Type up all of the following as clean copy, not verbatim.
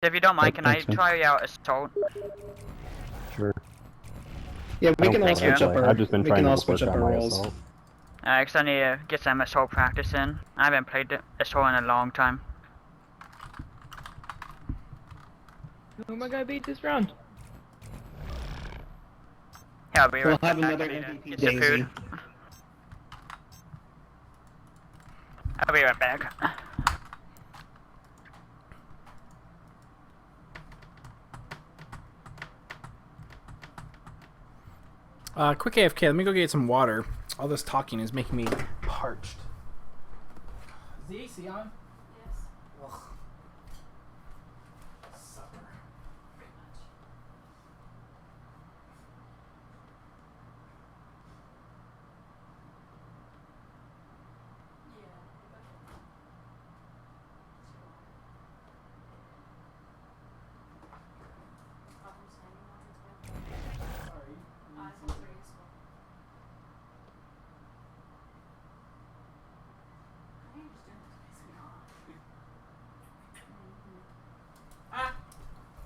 If you don't mind, can I Thanks, man. try out assault? Sure. Yeah, we can all Thank you. switch up our. I've just been We trying can to all go switch first up on our my roles. assault. Cause I need to get some assault practice in. I haven't played assault in a long time. Who am I gonna beat this round? Yeah, I'll be We'll right have back. another I need to MVP get some Daisy. food. I'll be right back. Quick AFK, let me go get some water. All this talking is making me parched. Is the AC on? Yes. Ugh. Supper. Pretty much.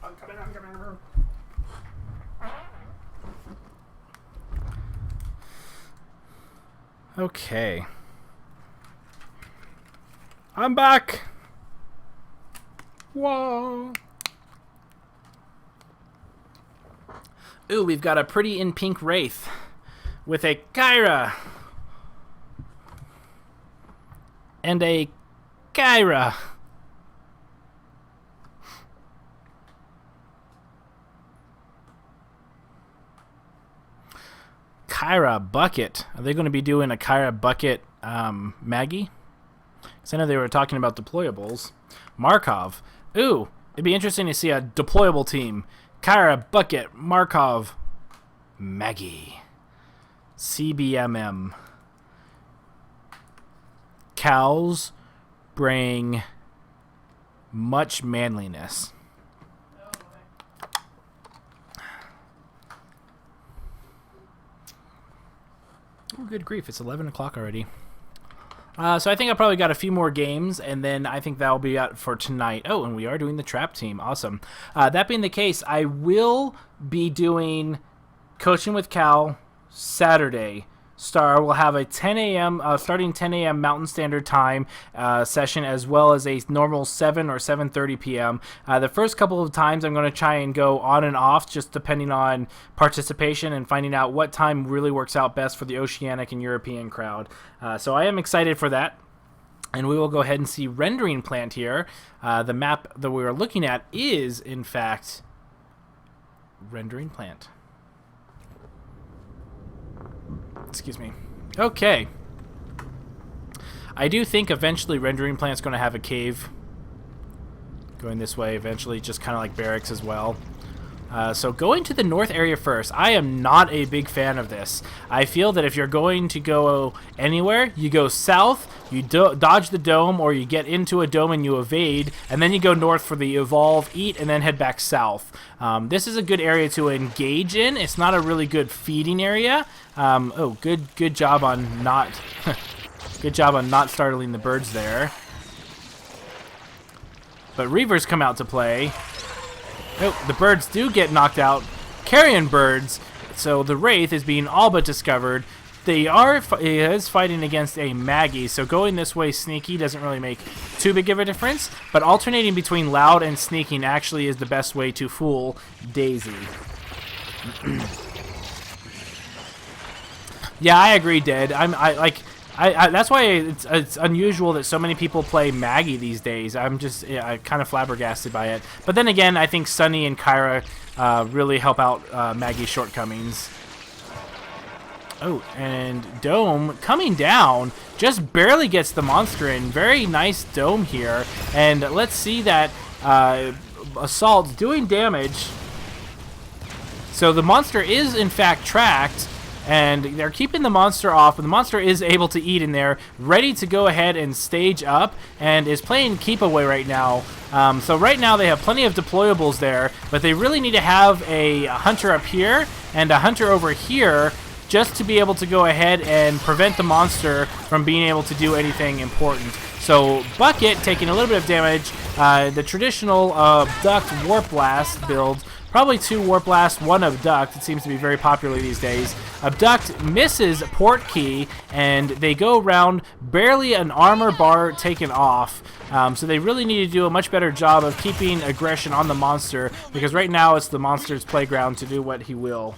I'm coming. Okay. I'm back! Whoa! Ooh, we've got a pretty in pink wraith with a Kyra and a Kyra. Kyra Bucket. Are they going to be doing a Kyra Bucket Maggie? Because I know they were talking about deployables. Markov. Ooh, it'd be interesting to see a deployable team. Kyra Bucket Markov Maggie. CBMM. Cows bring much manliness. Oh, good grief, it's 11 o'clock already. So I think I probably got a few more games, and then I think that'll be out for tonight. Oh, and we are doing the trap team. Awesome. That being the case, I will be doing Coaching with Cal Saturday. We'll have a 10 a.m. Starting 10 a.m. Mountain Standard Time session, as well as a normal 7 or 7:30 p.m. The first couple of times I'm going to try and go on and off, just depending on participation and finding out what time really works out best for the Oceanic and European crowd. So I am excited for that. And we will go ahead and see Rendering Plant here. The map that we are looking at is, in fact, Rendering Plant. Excuse me. Okay. I do think eventually Rendering Plant's going to have a cave going this way eventually, just kind of like barracks as well. So going to the north area first. I am not a big fan of this. I feel that if you're going to go anywhere, you go south, you dodge the dome, or you get into a dome and you evade, and then you go north for the evolve, eat, and then head back south. This is a good area to engage in. It's not a really good feeding area. Oh, good job on not good job on not startling the birds there. But Reavers come out to play. Oh, the birds do get knocked out. Carrion birds. So the Wraith is being all but discovered. He is fighting against a Maggie, so going this way sneaky doesn't really make too big of a difference, but alternating between loud and sneaking actually is the best way to fool Daisy. Yeah, I agree, Dead. That's why it's unusual that so many people play Maggie these days. I'm just kind of flabbergasted by it. But then again, I think Sunny and Kyra really help out Maggie's shortcomings. Oh, and Dome coming down just barely gets the monster in. Very nice Dome here. And let's see that Assault doing damage. So the monster is in fact tracked. And they're keeping the monster off, but the monster is able to eat in there, ready to go ahead and stage up, and is playing keep away right now. So right now they have plenty of deployables there, but they really need to have a hunter up here and a hunter over here just to be able to go ahead and prevent the monster from being able to do anything important. So Bucket taking a little bit of damage. The traditional Abduct Warp Blast build, probably 2 Warp Blast, 1 Abduct. It seems to be very popular these days. Abduct misses Port Key, and they go around, barely an armor bar taken off. So they really need to do a much better job of keeping aggression on the monster, because right now it's the monster's playground to do what he will.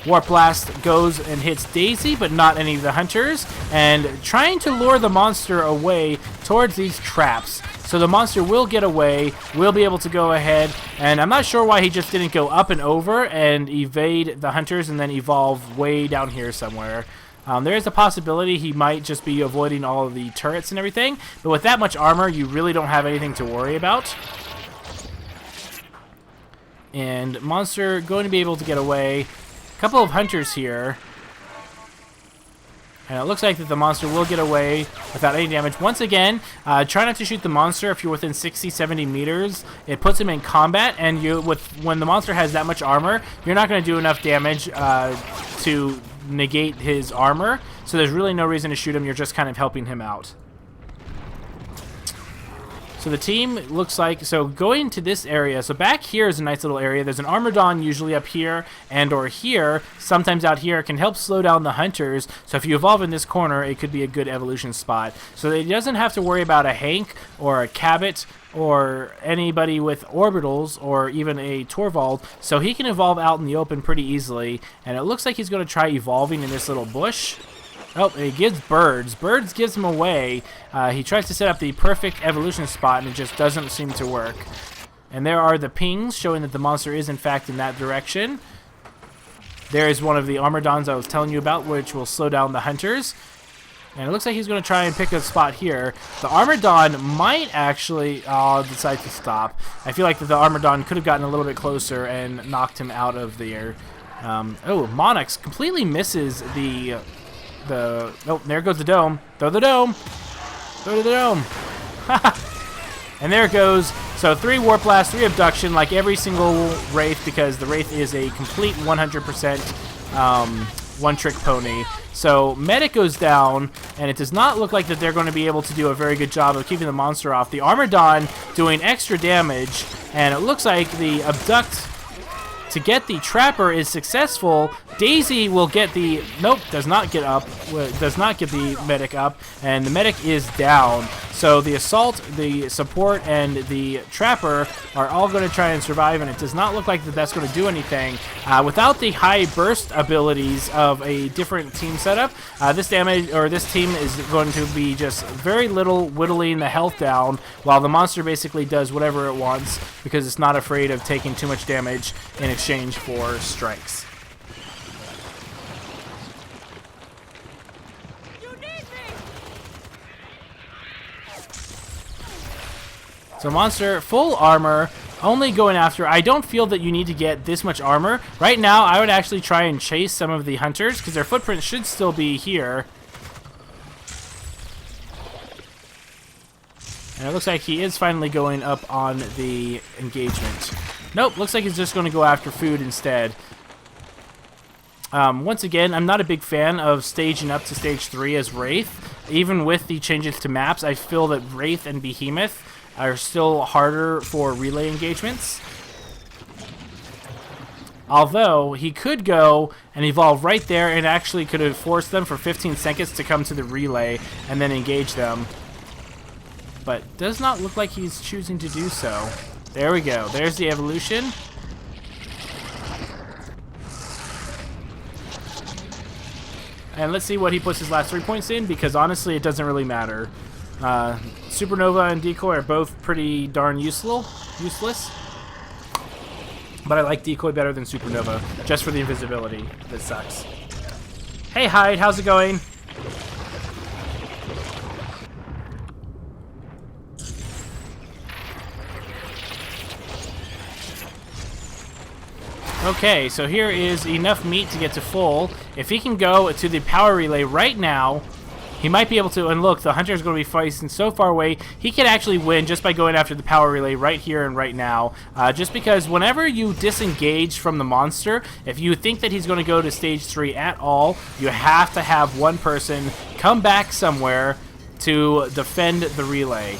Warp Blast goes and hits Daisy, but not any of the hunters, and trying to lure the monster away towards these traps. So the monster will get away, will be able to go ahead, and I'm not sure why he just didn't go up and over and evade the hunters and then evolve way down here somewhere. There is a possibility he might just be avoiding all of the turrets and everything, but with that much armor, you really don't have anything to worry about. And monster going to be able to get away. Couple of hunters here, and it looks like that the monster will get away without any damage. Once again, try not to shoot the monster if you're within 60-70 meters. It puts him in combat, and when the monster has that much armor, you're not going to do enough damage to negate his armor, so there's really no reason to shoot him. You're just kind of helping him out. So the team looks like, so going to this area, so back here is a nice little area. There's an Armordon usually up here and or here, sometimes out here, can help slow down the hunters. So if you evolve in this corner, it could be a good evolution spot. So he doesn't have to worry about a Hank or a Cabot or anybody with orbitals or even a Torvald. So he can evolve out in the open pretty easily. And it looks like he's going to try evolving in this little bush. Oh, he gives Birds. Birds gives him away. He tries to set up the perfect evolution spot, and it just doesn't seem to work. And there are the pings showing that the monster is, in fact, in that direction. There is one of the Armordons I was telling you about, which will slow down the hunters. And it looks like he's going to try and pick a spot here. The Armordon might actually decide to stop. I feel like that the Armordon could have gotten a little bit closer and knocked him out of there. Oh, Monix completely misses the... Oh, there goes the dome. Throw the dome. Throw the dome. And there it goes. So 3 Warp Blast, 3 Abduction, like every single Wraith, because the Wraith is a complete 100% one-trick pony. So Medic goes down, and it does not look like that they're going to be able to do a very good job of keeping the monster off. The Armordon doing extra damage, and it looks like the Abduct to get the Trapper is successful. Daisy will get the... Nope, does not get up. Does not get the Medic up. And the Medic is down. So the Assault, the Support, and the Trapper are all going to try and survive. And it does not look like that that's going to do anything. Without the high burst abilities of a different team setup, this team is going to be just very little whittling the health down, while the monster basically does whatever it wants because it's not afraid of taking too much damage in exchange for strikes. So monster, full armor, only going after... I don't feel that you need to get this much armor. Right now, I would actually try and chase some of the hunters, because their footprint should still be here. And it looks like he is finally going up on the engagement. Nope, looks like he's just going to go after food instead. Once again, I'm not a big fan of staging up to stage 3 as Wraith. Even with the changes to maps, I feel that Wraith and Behemoth are still harder for relay engagements. Although, he could go and evolve right there and actually could have forced them for 15 seconds to come to the relay and then engage them. But does not look like he's choosing to do so. There we go. There's the evolution. And let's see what he puts his last 3 points in, because honestly, it doesn't really matter. Supernova and Decoy are both pretty darn useless. But I like Decoy better than Supernova, just for the invisibility. That sucks. Hey Hyde, how's it going? Okay, so here is enough meat to get to full. If he can go to the power relay right now, he might be able to. And look, the hunter is going to be fighting so far away. He can actually win just by going after the power relay right here and right now. Just because whenever you disengage from the monster, if you think that he's going to go to stage 3 at all, you have to have one person come back somewhere to defend the relay.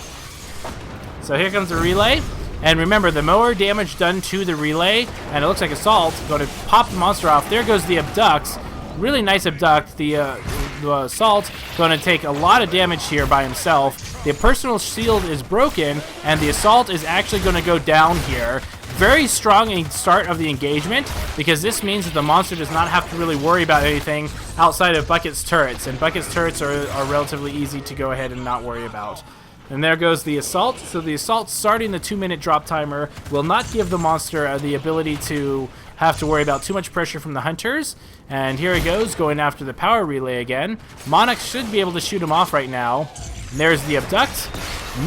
So here comes the relay. And remember, the more damage done to the relay, and it looks like Assault, going to pop the monster off. There goes the Abduct. Really nice Abduct. The Assault going to take a lot of damage here by himself. The personal shield is broken, and the Assault is actually going to go down here. Very strong start of the engagement, because this means that the monster does not have to really worry about anything outside of Bucket's turrets. And Bucket's turrets are relatively easy to go ahead and not worry about. And there goes the Assault. So the Assault, starting the 2-minute drop timer, will not give the monster the ability to have to worry about too much pressure from the Hunters. And here he goes, going after the power relay again. Monarch should be able to shoot him off right now. And there's the Abduct.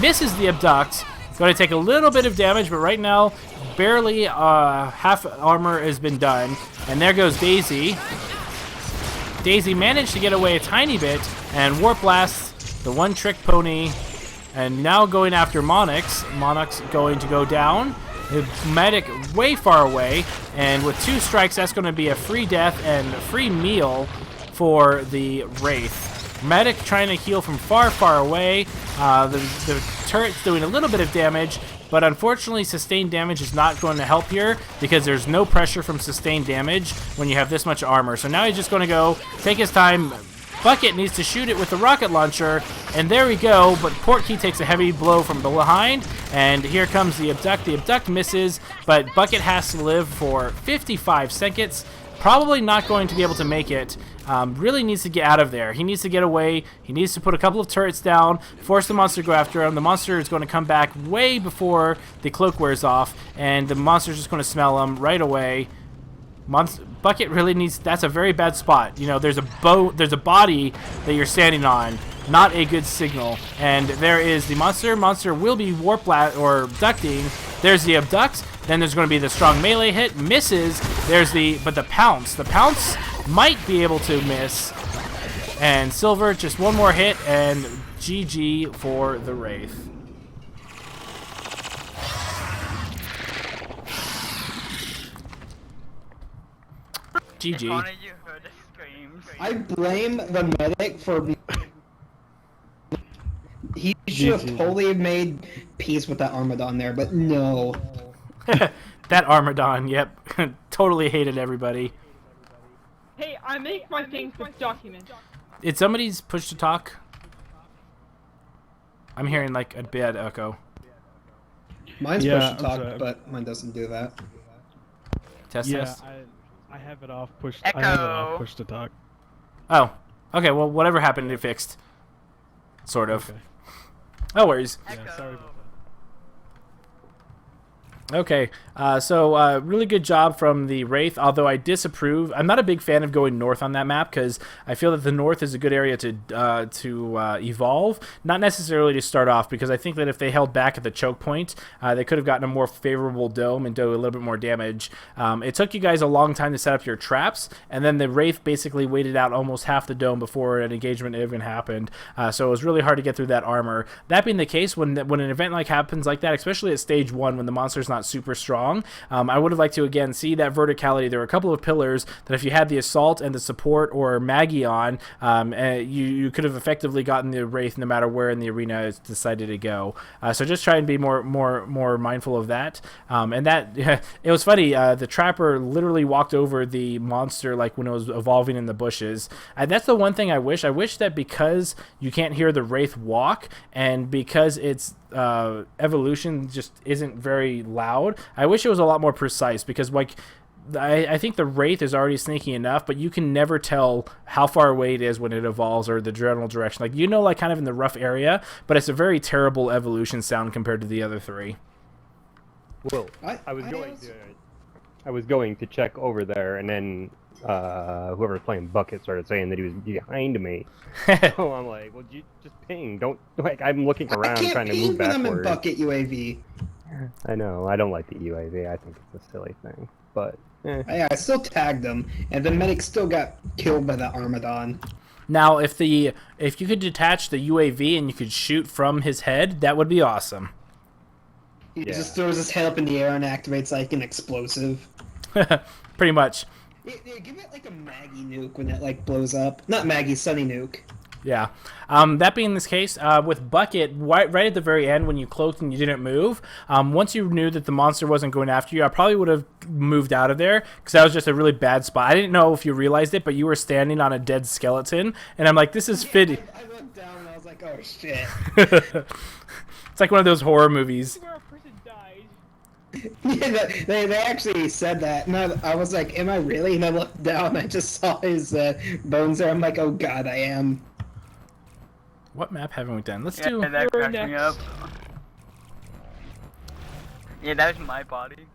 Misses the Abduct. Going to take a little bit of damage, but right now, barely half armor has been done. And there goes Daisy. Daisy managed to get away a tiny bit, and Warp Blast, the one-trick pony. And now going after Monix. Monix going to go down. The medic way far away. And with 2 strikes, that's going to be a free death and a free meal for the Wraith. Medic trying to heal from far, far away. The turret's doing a little bit of damage. But unfortunately, sustained damage is not going to help here, because there's no pressure from sustained damage when you have this much armor. So now he's just going to go take his time. Bucket needs to shoot it with the rocket launcher, and there we go, but Portkey takes a heavy blow from behind, and here comes the Abduct. The Abduct misses, but Bucket has to live for 55 seconds. Probably not going to be able to make it. Really needs to get out of there. He needs to get away. He needs to put a couple of turrets down, force the monster to go after him. The monster is going to come back way before the cloak wears off, and the monster is just going to smell him right away. Bucket really needs. That's a very bad spot. You know, there's a body that you're standing on. Not a good signal. And there is the monster. Monster will be warp blast or abducting. There's the Abduct. Then there's going to be the strong melee hit. Misses. There's the pounce. The pounce might be able to miss. And Silver, just one more hit, and GG for the Wraith. GG. Connor, you heard the screams. I blame the medic for. He should have totally made peace with that Armadon there, but no. That Armadon, yep. Totally hated everybody. Hey, I make my things with documents. Did somebody's push to talk? I'm hearing like a bad echo. Mine's push to talk, but mine doesn't do that. Test. I have it off push. Echo. I have it off push to talk. Oh, okay. Well, whatever happened, it fixed. Sort of. Okay. No worries. Yeah, sorry about that. Okay, so really good job from the Wraith, although I disapprove. I'm not a big fan of going north on that map, because I feel that the north is a good area to evolve, not necessarily to start off, because I think that if they held back at the choke point, they could have gotten a more favorable dome and do a little bit more damage. It took you guys a long time to set up your traps, and then the Wraith basically waited out almost half the dome before an engagement even happened, so it was really hard to get through that armor. That being the case, when an event happens like that, especially at stage 1 when the monster's not super strong, I would have liked to again see that verticality. There were a couple of pillars that if you had the Assault and the Support or Maggie on, you could have effectively gotten the Wraith no matter where in the arena it's decided to go. So just try and be more mindful of that. And that it was funny. The Trapper literally walked over the monster like when it was evolving in the bushes. That's the one thing I wish. I wish that because you can't hear the Wraith walk, and because its evolution just isn't very loud, I wish it was a lot more precise, because I think the Wraith is already sneaky enough, but you can never tell how far away it is when it evolves or the general direction. Kind of in the rough area, but it's a very terrible evolution sound compared to the other 3. Well, I was going to check over there, and then whoever was playing Bucket started saying that he was behind me. So I'm like, well, you just ping. Don't, I'm looking around trying to move backwards. I'm in Bucket UAV. I know, I don't like the UAV. I think it's a silly thing, but Yeah, I still tagged him, and the medic still got killed by the Armadon. Now, if you could detach the UAV and you could shoot from his head, that would be awesome. He just throws his head up in the air and activates like an explosive. Pretty much. Yeah, give it like a Maggie nuke when it blows up. Not Maggie, Sunny nuke. Yeah. That being this case, with Bucket, right at the very end when you cloaked and you didn't move, once you knew that the monster wasn't going after you, I probably would have moved out of there because that was just a really bad spot. I didn't know if you realized it, but you were standing on a dead skeleton, and I'm like, this is fitting. I looked down and I was like, oh shit. It's like one of those horror movies. Where a person died. Yeah, they actually said that, and I was like, am I really? And I looked down and I just saw his bones there. I'm like, oh god, I am. What map haven't we done? Let's Yeah, do... that You're cracked me up. next. Yeah, that was my body.